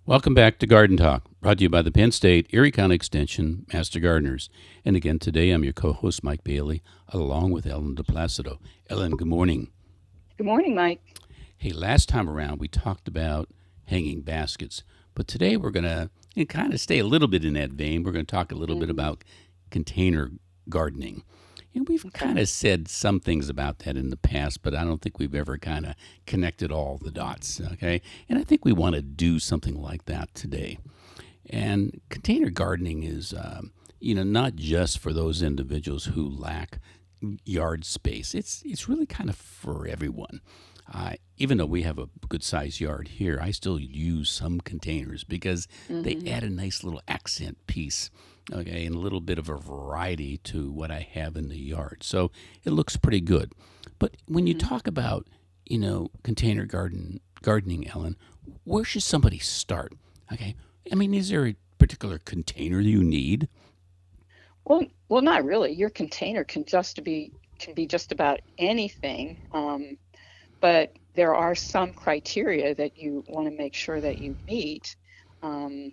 Welcome back to Garden Talk, brought to you by the Penn State Erie County Extension Master Gardeners. And again, today I'm your co host, Mike Bailey, along with Ellen DePlacido. Ellen, good morning. Good morning, Mike. Hey, last time around we talked about hanging baskets, but today we're going to kind of stay a little bit in that vein. We're going to talk a little bit hmm about container gardening. And we've kind Okay. of said some things about that in the past, but I don't think we've ever kind of connected all the dots, okay? And I think we want to do something like that today. And container gardening is, not just for those individuals who lack yard space. It's really kind of for everyone. Even though we have a good sized yard here, I still use some containers because they hmm add a nice little accent piece, okay, and a little bit of a variety to what I have in the yard. So it looks pretty good. But when you hmm talk about, container gardening, Ellen, where should somebody start? Okay, I mean, is there a particular container you need? well, not really. Your container can be just about anything, but there are some criteria that you want to make sure that you meet. Um,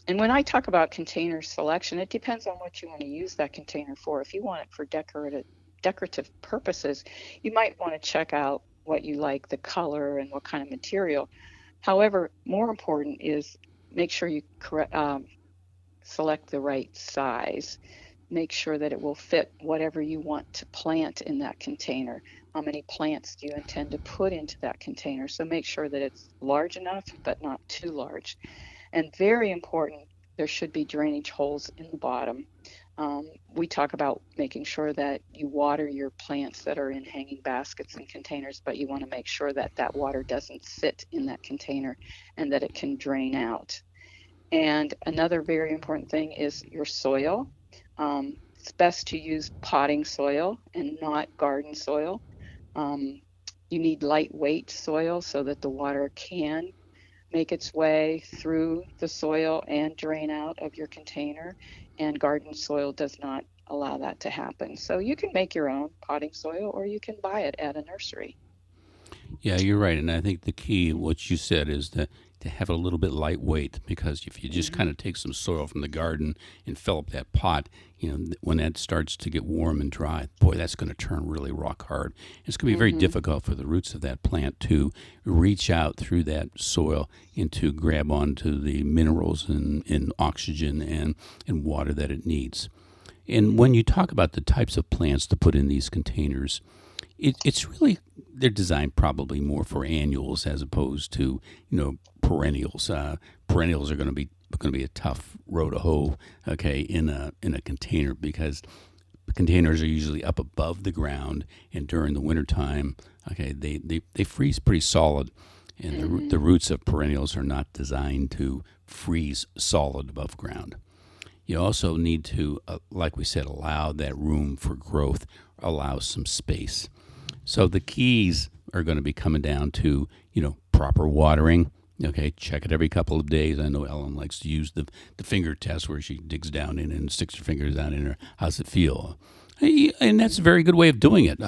and when I talk about container selection, it depends on what you want to use that container for. If you want it for decorative purposes, you might want to check out what you like, the color and what kind of material. However, more important is make sure you select the right size. Make sure that it will fit whatever you want to plant in that container. How many plants do you intend to put into that container? So make sure that it's large enough, but not too large. And very important, there should be drainage holes in the bottom. We talk about making sure that you water your plants that are in hanging baskets and containers, but you want to make sure that that water doesn't sit in that container and that it can drain out. And another very important thing is your soil. It's best to use potting soil and not garden soil. Um, you need lightweight soil so that the water can make its way through the soil and drain out of your container. And garden soil does not allow that to happen. So you can make your own potting soil or you can buy it at a nursery. Yeah, you're right. And I think the key, what you said, is to have it a little bit lightweight because if you just Mm-hmm. kind of take some soil from the garden and fill up that pot, when that starts to get warm and dry, boy, that's going to turn really rock hard. It's going to be very Mm-hmm. difficult for the roots of that plant to reach out through that soil and to grab onto the minerals and oxygen and water that it needs. And Mm-hmm. when you talk about the types of plants to put in these containers, it's really they're designed probably more for annuals as opposed to perennials. Perennials are going to be a tough row to hoe, okay, in a container because containers are usually up above the ground, and during the wintertime, okay, they freeze pretty solid, and the Mm-hmm. roots of perennials are not designed to freeze solid above ground. You also need to, like we said, allow that room for growth, allow some space. So the keys are going to be coming down to, proper watering. Okay, check it every couple of days. I know Ellen likes to use the finger test where she digs down in and sticks her fingers down in her. How's it feel? And that's a very good way of doing it.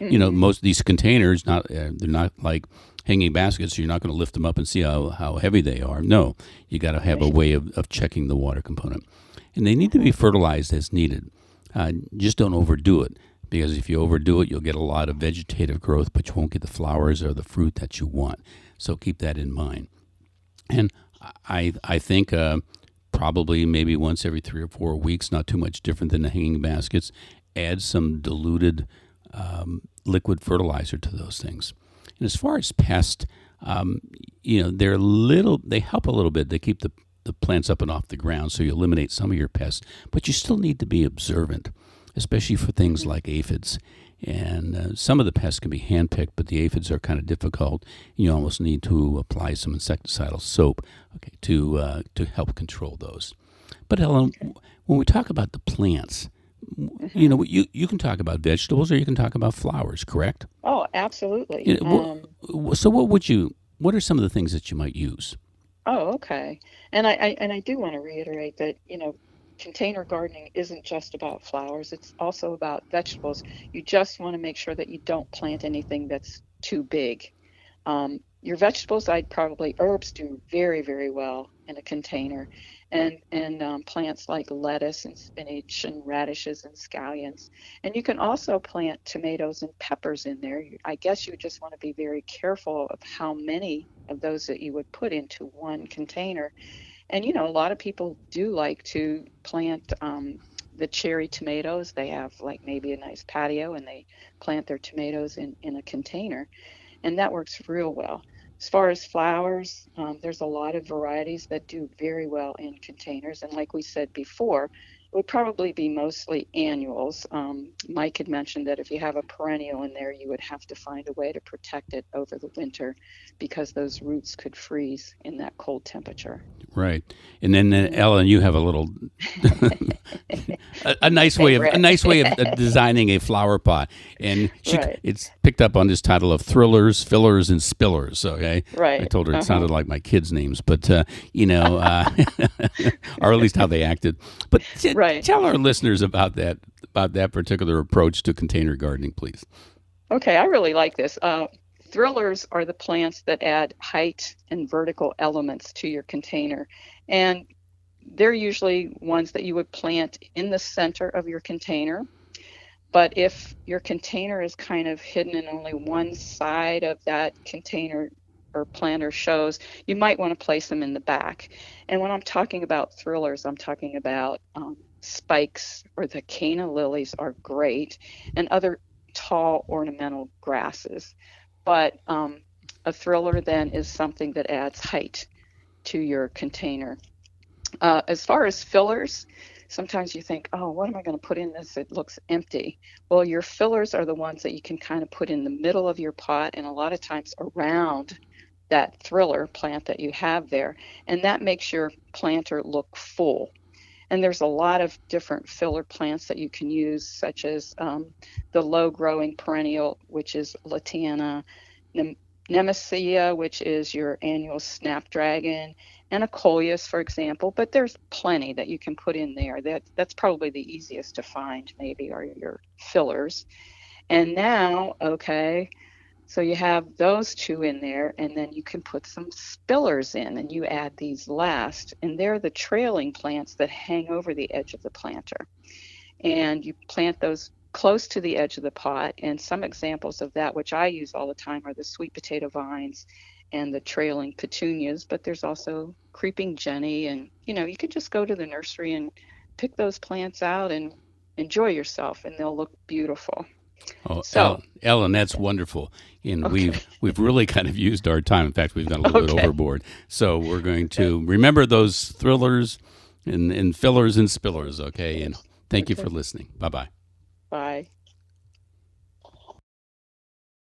Mm-hmm. Most of these containers, they're not like hanging baskets. So you're not going to lift them up and see how heavy they are. No, you got to have a Right. way of checking the water component, and they need to be Mm-hmm. fertilized as needed. Just don't overdo it because if you overdo it, you'll get a lot of vegetative growth, but you won't get the flowers or the fruit that you want. So keep that in mind. And I think probably maybe once every 3 or 4 weeks, not too much different than the hanging baskets. Add some diluted liquid fertilizer to those things. And as far as pests, um, they help a little bit. They keep the plants up and off the ground, so you eliminate some of your pests. But you still need to be observant, especially for things Mm-hmm. like aphids. And some of the pests can be handpicked, but the aphids are kind of difficult. You almost need to apply some insecticidal soap, okay, to help control those. But Ellen, Okay. when we talk about the plants, Mm-hmm. you can talk about vegetables or you can talk about flowers, correct? Oh, absolutely. You know, so what are some of the things that you might use? Oh, okay. And I do want to reiterate that, container gardening isn't just about flowers, it's also about vegetables. You just want to make sure that you don't plant anything that's too big. your vegetables, herbs do very, very well in a container, and plants like lettuce and spinach and radishes and scallions. And you can also plant tomatoes and peppers in there. I guess you just want to be very careful of how many of those that you would put into one container. And a lot of people do like to plant the cherry tomatoes. They have like maybe a nice patio and they plant their tomatoes in a container, and that works real well. As far as flowers, there's a lot of varieties that do very well in containers. And like we said before, it would probably be mostly annuals. Mike had mentioned that if you have a perennial in there, you would have to find a way to protect it over the winter because those roots could freeze in that cold temperature. Right. And then Mm. Ellen, you have a little a My nice way of favorite. designing a flower pot, and Right, it's picked up on this title of thrillers, fillers, and spillers. Okay, I right. told her it Uh-huh. sounded like my kids' names, but or at least how they acted. But Right. tell our listeners about that particular approach to container gardening, please. Okay, I really like this. Thrillers are the plants that add height and vertical elements to your container. And they're usually ones that you would plant in the center of your container. But if your container is kind of hidden and only one side of that container or planter shows, you might want to place them in the back. And when I'm talking about thrillers, I'm talking about spikes, or the canna lilies are great, and other tall ornamental grasses. But a thriller then is something that adds height to your container. As far as fillers, sometimes you think, oh, what am I going to put in this? It looks empty. Well, your fillers are the ones that you can kind of put in the middle of your pot and a lot of times around that thriller plant that you have there. And that makes your planter look full. And there's a lot of different filler plants that you can use, such as the low growing perennial, which is Latiana, Nem- Nemesia, which is your annual snapdragon, and a coleus, for example. But there's plenty that you can put in there. That's probably the easiest to find, maybe, are your fillers. And now, okay, so you have those two in there, and then you can put some spillers in, and you add these last. And they're the trailing plants that hang over the edge of the planter. And you plant those close to the edge of the pot. And some examples of that, which I use all the time, are the sweet potato vines and the trailing petunias. But there's also creeping jenny. And, you could just go to the nursery and pick those plants out and enjoy yourself, and they'll look beautiful. Oh, So, Ellen, that's wonderful. And okay, we've really kind of used our time. In fact, we've gone a little bit okay. overboard. So we're going to remember those thrillers and fillers and spillers. Okay. And thank you for Okay. listening. Bye bye. Bye.